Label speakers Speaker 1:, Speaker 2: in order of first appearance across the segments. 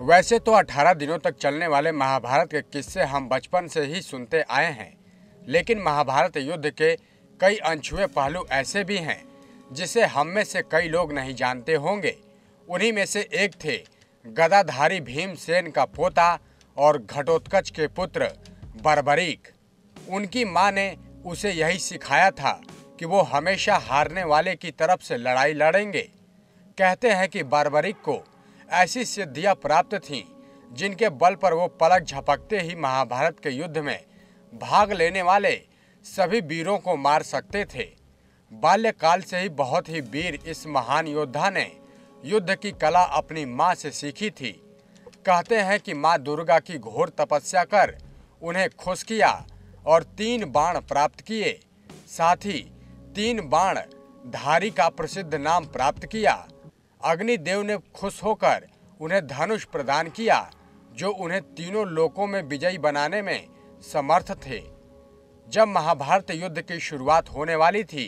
Speaker 1: वैसे तो 18 दिनों तक चलने वाले महाभारत के किस्से हम बचपन से ही सुनते आए हैं, लेकिन महाभारत युद्ध के कई अनछुए पहलू ऐसे भी हैं जिसे हम में से कई लोग नहीं जानते होंगे। उन्हीं में से एक थे गदाधारी भीमसेन का पोता और घटोत्कच के पुत्र बर्बरीक। उनकी माँ ने उसे यही सिखाया था कि वो हमेशा हारने वाले की तरफ से लड़ाई लड़ेंगे। कहते हैं कि बर्बरीक को ऐसी सिद्धियां प्राप्त थीं जिनके बल पर वो पलक झपकते ही महाभारत के युद्ध में भाग लेने वाले सभी वीरों को मार सकते थे। बाल्यकाल से ही बहुत ही वीर इस महान योद्धा ने युद्ध की कला अपनी माँ से सीखी थी। कहते हैं कि माँ दुर्गा की घोर तपस्या कर उन्हें खुश किया और 3 बाण प्राप्त किए। साथ ही 3 बाण धारी का प्रसिद्ध नाम प्राप्त किया। अग्निदेव ने खुश होकर उन्हें धनुष प्रदान किया जो उन्हें तीनों लोकों में विजयी बनाने में समर्थ थे। जब महाभारत युद्ध की शुरुआत होने वाली थी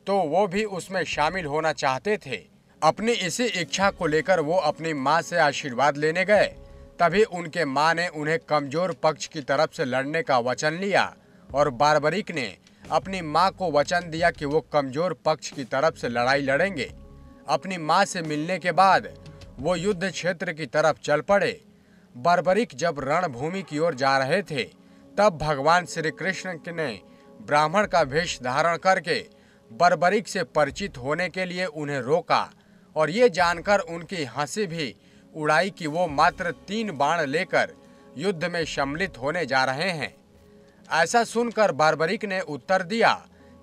Speaker 1: तो वो भी उसमें शामिल होना चाहते थे। अपनी इसी इच्छा को लेकर वो अपनी माँ से आशीर्वाद लेने गए। तभी उनके माँ ने उन्हें कमजोर पक्ष की तरफ से लड़ने का वचन लिया और बर्बरीक ने अपनी माँ को वचन दिया कि वो कमजोर पक्ष की तरफ से लड़ाई लड़ेंगे। अपनी माँ से मिलने के बाद वो युद्ध क्षेत्र की तरफ चल पड़े। बर्बरीक जब रणभूमि की ओर जा रहे थे तब भगवान श्री कृष्ण ने ब्राह्मण का वेश धारण करके बर्बरीक से परिचित होने के लिए उन्हें रोका और ये जानकर उनकी हंसी भी उड़ाई कि वो मात्र 3 बाण लेकर युद्ध में सम्मिलित होने जा रहे हैं। ऐसा सुनकर बर्बरीक ने उत्तर दिया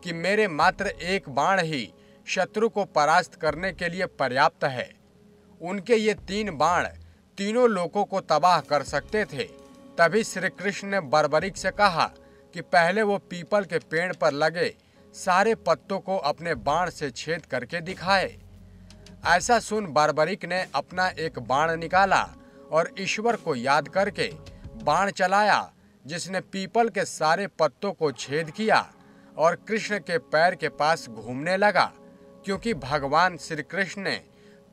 Speaker 1: कि मेरे मात्र 1 बाण ही शत्रु को परास्त करने के लिए पर्याप्त है। उनके ये 3 बाण तीनों लोगों को तबाह कर सकते थे। तभी श्री कृष्ण ने बर्बरीक से कहा कि पहले वो पीपल के पेड़ पर लगे सारे पत्तों को अपने बाण से छेद करके दिखाए। ऐसा सुन बर्बरीक ने अपना एक बाण निकाला और ईश्वर को याद करके बाण चलाया जिसने पीपल के सारे पत्तों को छेद किया और कृष्ण के पैर के पास घूमने लगा, क्योंकि भगवान श्री कृष्ण ने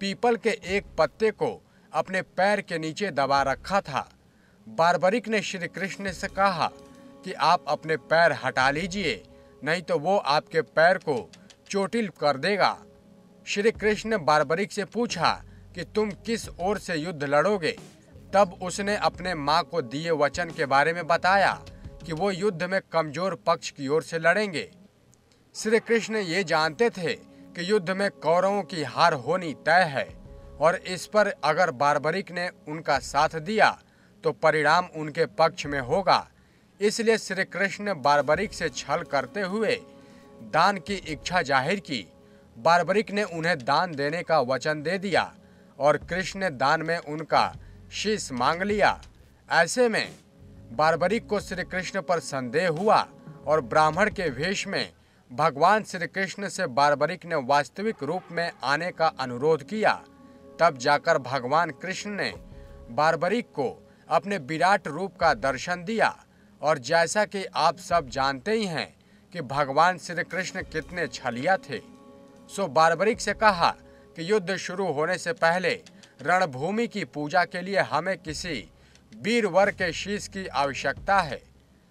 Speaker 1: पीपल के एक पत्ते को अपने पैर के नीचे दबा रखा था। बर्बरीक ने श्री कृष्ण से कहा कि आप अपने पैर हटा लीजिए, नहीं तो वो आपके पैर को चोटिल कर देगा। श्री कृष्ण ने बर्बरीक से पूछा कि तुम किस ओर से युद्ध लड़ोगे। तब उसने अपने माँ को दिए वचन के बारे में बताया कि वो युद्ध में कमजोर पक्ष की ओर से लड़ेंगे। श्री कृष्ण ये जानते थे कि युद्ध में कौरवों की हार होनी तय है और इस पर अगर बर्बरीक ने उनका साथ दिया तो परिणाम उनके पक्ष में होगा। इसलिए श्री कृष्ण ने बर्बरीक से छल करते हुए दान की इच्छा जाहिर की। बर्बरीक ने उन्हें दान देने का वचन दे दिया और कृष्ण ने दान में उनका शीश मांग लिया। ऐसे में बर्बरीक को श्री कृष्ण पर संदेह हुआ और ब्राह्मण के वेश में भगवान श्री कृष्ण से बर्बरीक ने वास्तविक रूप में आने का अनुरोध किया। तब जाकर भगवान कृष्ण ने बर्बरीक को अपने विराट रूप का दर्शन दिया और जैसा कि आप सब जानते ही हैं कि भगवान श्री कृष्ण कितने छलिया थे, सो बर्बरीक से कहा कि युद्ध शुरू होने से पहले रणभूमि की पूजा के लिए हमें किसी वीर वर के शीश की आवश्यकता है।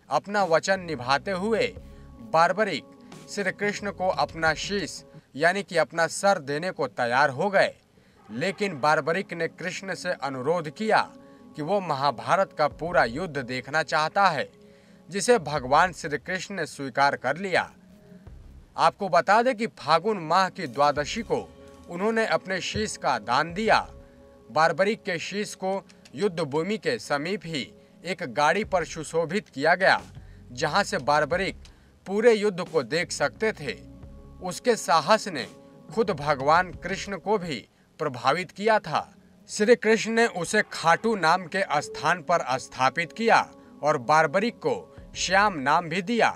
Speaker 1: अपना वचन निभाते हुए बर्बरीक श्री कृष्ण को अपना शीश यानी कि अपना सर देने को तैयार हो गए। लेकिन बर्बरीक ने कृष्ण से अनुरोध किया कि वो महाभारत का पूरा युद्ध देखना चाहता है, जिसे भगवान श्री कृष्ण ने स्वीकार कर लिया। आपको बता दें कि फागुन माह की द्वादशी को उन्होंने अपने शीश का दान दिया। बर्बरीक के शीश को युद्ध भूमि के समीप ही एक गाड़ी पर सुशोभित किया गया, जहां से बर्बरीक पूरे युद्ध को देख सकते थे। उसके साहस ने खुद भगवान कृष्ण को भी प्रभावित किया था। श्री कृष्ण ने उसे खाटू नाम के स्थान पर स्थापित किया और बर्बरीक को श्याम नाम भी दिया।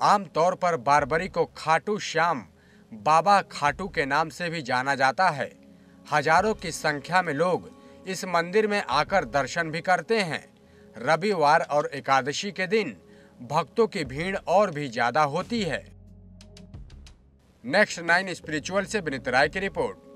Speaker 1: आमतौर पर बर्बरीक को खाटू श्याम बाबा खाटू के नाम से भी जाना जाता है। हजारों की संख्या में लोग इस मंदिर में आकर दर्शन भी करते हैं। रविवार और एकादशी के दिन भक्तों की भीड़ और भी ज्यादा होती है। नेक्स्ट 9 स्पिरिचुअल से विनीत राय की रिपोर्ट।